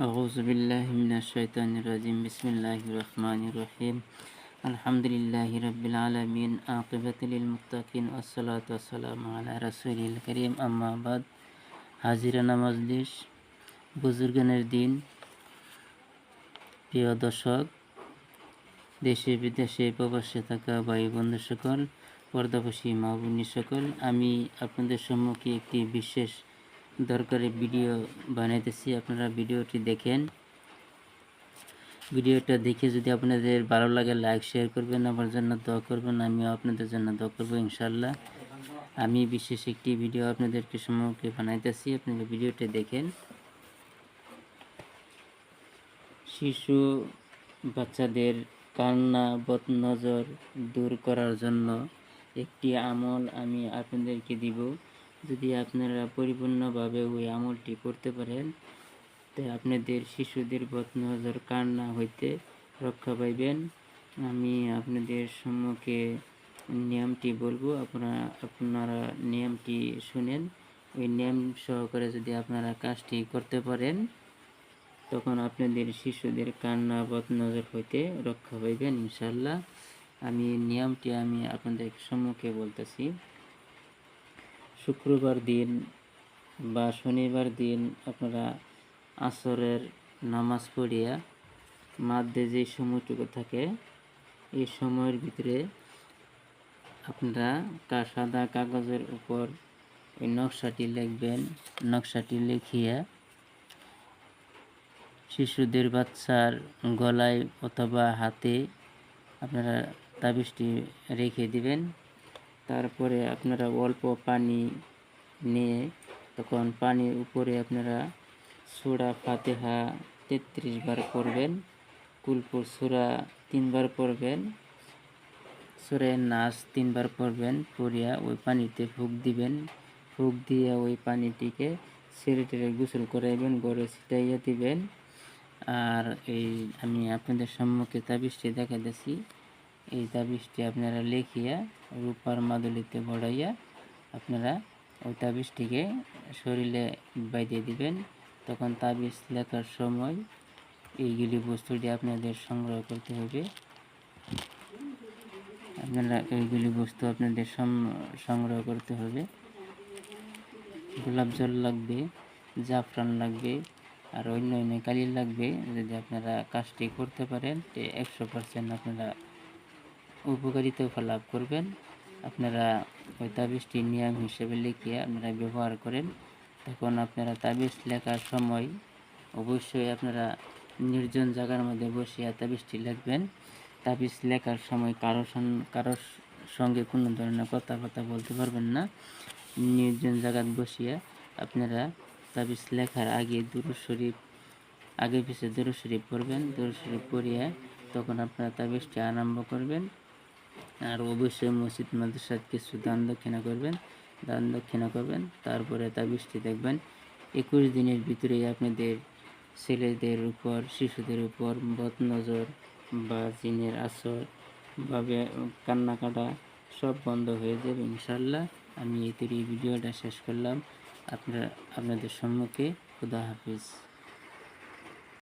أعوذ بالله من الشيطان الرجيم بسم الله الرحمن الرحيم الحمد لله رب العالمين عاقبة للمتقين والصلاة والسلام على رسول الكريم أما بعد হাজিরানা মজলিস বুজুর্গানের দিন প্রিয় দর্শক দেশে বিদেশে প্রবাসে থাকা ভাই বন্ধু সকল পর্দাবাসী মা বোনি সকল আমি আপনাদের সম্মুখে একটি বিশেষ দরকারি ভিডিও বানাইতেছি। আপনারা ভিডিওটি দেখেন। ভিডিওটা দেখে যদি আপনাদের ভালো লাগে লাইক শেয়ার করবেন, আমার জন্য দোয়া করবেন, আমিও আপনাদের জন্য দোয়া করবো ইনশাআল্লাহ। আমি বিশেষ একটি ভিডিও আপনাদেরকে সম্মুখে বানাইতেছি, আপনারা ভিডিওটি দেখেন। শিশু বাচ্চাদের কান্না বদনজর দূর করার জন্য একটি আমল আমি আপনাদেরকে দিব। যদি আপনারা পরিপূর্ণভাবে ওই আমলটি করতে পারেন, তো আপনাদের শিশুদের বদনজর কান্না হইতে রক্ষা পাইবেন। আমি আপনাদের সম্মুখে নিয়মটি বলবো, আপনারা নিয়মটি শুনেন। ওই নিয়ম সহকারে যদি আপনারা কাজটি করতে পারেন, তখন আপনাদের শিশুদের কান্না বদনজর হইতে রক্ষা পাইবেন ইনশাআল্লাহ। নিয়মটি আমি আপনাদের সম্মুখে বলতেছি। শুক্রবার দিন বা শনিবার দিন আপনারা আসরের নামাজ পড়িয়া মধ্যে যে সময়টুকু থাকে, এই সময়ের ভিতরে আপনারা সাদা কাগজের উপর ওই নকশাটি লিখবেন। নকশাটি লিখিয়া শিশুদের বাচ্চার গলায় অথবা হাতে আপনারা তাবিজটি রেখে দিবেন। তারপরে আপনারা অল্প পানি নিয়ে তখন পানির উপরে আপনারা সূরা ফাতিহা 33 বার পড়বেন, কুলপুর সূরা 3 বার পড়বেন, সূরা নাস 3 বার পড়বেন। পড়িয়া ওই পানিতে ফুঁক দিবেন। ফুঁক দিয়ে ওই পানিটিকে ছেড়ে গোসল করাইবেন, গড়ে ছিটাইয়া দিবেন। আর আমি আপনাদের সম্মুখে তাবিজটি দেখাইতেছি। এই তাবিজটি আপনারা লিখিয়া রূপার মাদুলিতে বড়াইয়া আপনারা ওই তাবিজটিকে শরীরে বাইধিয়ে দিবেন। তখন তাবিজ লেখার সময় এইগুলি বস্তুটি আপনাদের সংগ্রহ করতে হবে। আপনারা এইগুলি বস্তু আপনাদের সংগ্রহ করতে হবে। গোলাপ জল লাগবে, জাফরান লাগবে, আর অন্য কালি লাগবে। যদি আপনারা কাজটি করতে পারেন, 100% আপনারা উপকারিতা লাভ করবেন। আপনারা ওই তাবিজটি নিয়ম হিসেবে লিখিয়ে আপনারা ব্যবহার করেন। তখন আপনারা তাবিজ লেখার সময় অবশ্যই আপনারা নির্জন জায়গার মধ্যে বসিয়া তাবিজটি লিখবেন। তাবিজ লেখার সময় কারোর সঙ্গে কোনো ধরনের কথা বলতে পারবেন না। নির্জন জায়গায় বসিয়া আপনারা তাবিজ লেখার আগে দুরূদ শরীফ আগে পিছিয়ে দুরূদ শরীফ পড়বেন। দুরূদ শরীফ পড়িয়া তখন আপনারা তাবিজটি আরম্ভ করবেন। আর অবশ্যই মসজিদ মাদ্রাসায় কিছু দান দক্ষিণা করবেন। তারপরে তাবিজটি দেখবেন 21 দিনের ভিতরেই আপনাদের ছেলেদের উপর, শিশুদের উপর বদনজর বা জিনের আসর বা কান্নাকাটা সব বন্ধ হয়ে যাবে ইনশাআল্লাহ। আমি এই ভিডিওটা শেষ করলাম আপনাদের সম্মুখে। খুদা হাফিজ।